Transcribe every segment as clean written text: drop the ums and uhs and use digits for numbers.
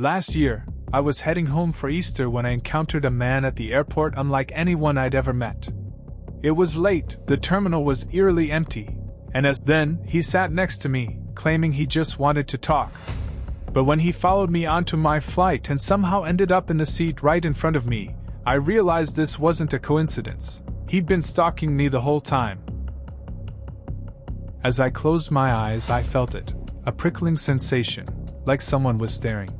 Last year, I was heading home for Easter when I encountered a man at the airport unlike anyone I'd ever met. It was late, the terminal was eerily empty, and then he sat next to me, claiming he just wanted to talk. But when he followed me onto my flight and somehow ended up in the seat right in front of me, I realized this wasn't a coincidence. He'd been stalking me the whole time. As I closed my eyes, I felt it, a prickling sensation, like someone was staring.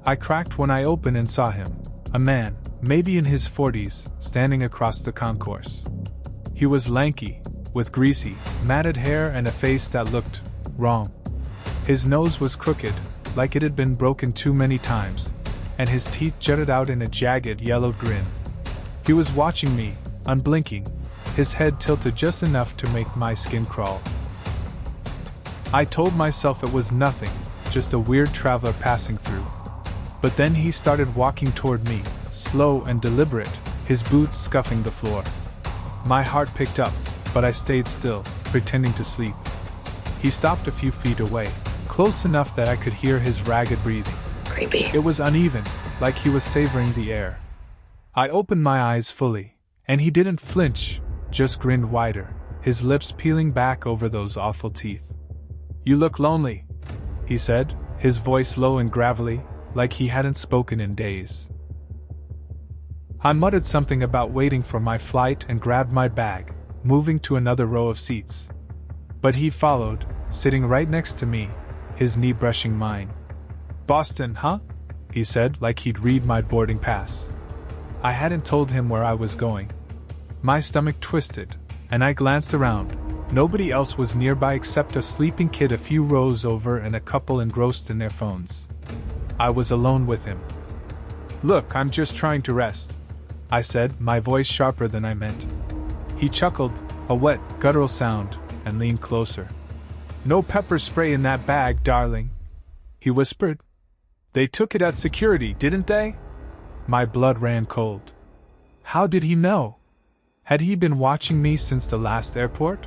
I cracked when I opened and saw him, a man, maybe in his 40s, standing across the concourse. He was lanky, with greasy, matted hair and a face that looked wrong. His nose was crooked, like it had been broken too many times, and his teeth jutted out in a jagged yellow grin. He was watching me, unblinking, his head tilted just enough to make my skin crawl. I told myself it was nothing, just a weird traveler passing through. But then he started walking toward me, slow and deliberate, his boots scuffing the floor. My heart picked up, but I stayed still, pretending to sleep. He stopped a few feet away, close enough that I could hear his ragged breathing. Creepy. It was uneven, like he was savoring the air. I opened my eyes fully, and he didn't flinch, just grinned wider, his lips peeling back over those awful teeth. "You look lonely," he said, his voice low and gravelly, like he hadn't spoken in days. I muttered something about waiting for my flight and grabbed my bag, moving to another row of seats. But he followed, sitting right next to me, his knee brushing mine. "Boston, huh?" he said, like he'd read my boarding pass. I hadn't told him where I was going. My stomach twisted, and I glanced around. Nobody else was nearby except a sleeping kid a few rows over and a couple engrossed in their phones. I was alone with him. "Look, I'm just trying to rest," I said, my voice sharper than I meant. He chuckled, a wet, guttural sound, and leaned closer. "No pepper spray in that bag, darling," he whispered. "They took it at security, didn't they?" My blood ran cold. How did he know? Had he been watching me since the last airport?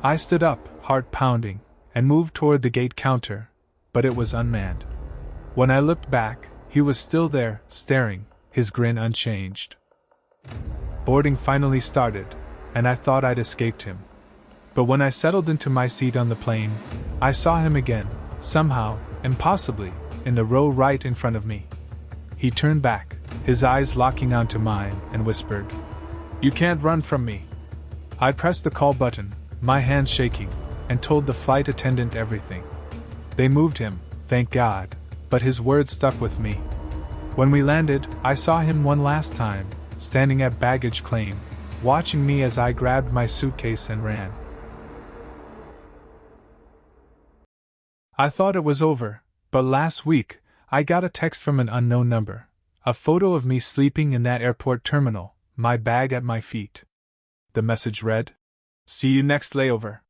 I stood up, heart pounding, and moved toward the gate counter, but it was unmanned. When I looked back, he was still there, staring, his grin unchanged. Boarding finally started, and I thought I'd escaped him. But when I settled into my seat on the plane, I saw him again, somehow, impossibly, in the row right in front of me. He turned back, his eyes locking onto mine, and whispered, "You can't run from me." I pressed the call button, my hands shaking, and told the flight attendant everything. They moved him, thank God, but his words stuck with me. When we landed, I saw him one last time, standing at baggage claim, watching me as I grabbed my suitcase and ran. I thought it was over, but last week, I got a text from an unknown number, a photo of me sleeping in that airport terminal, my bag at my feet. The message read, "See you next layover."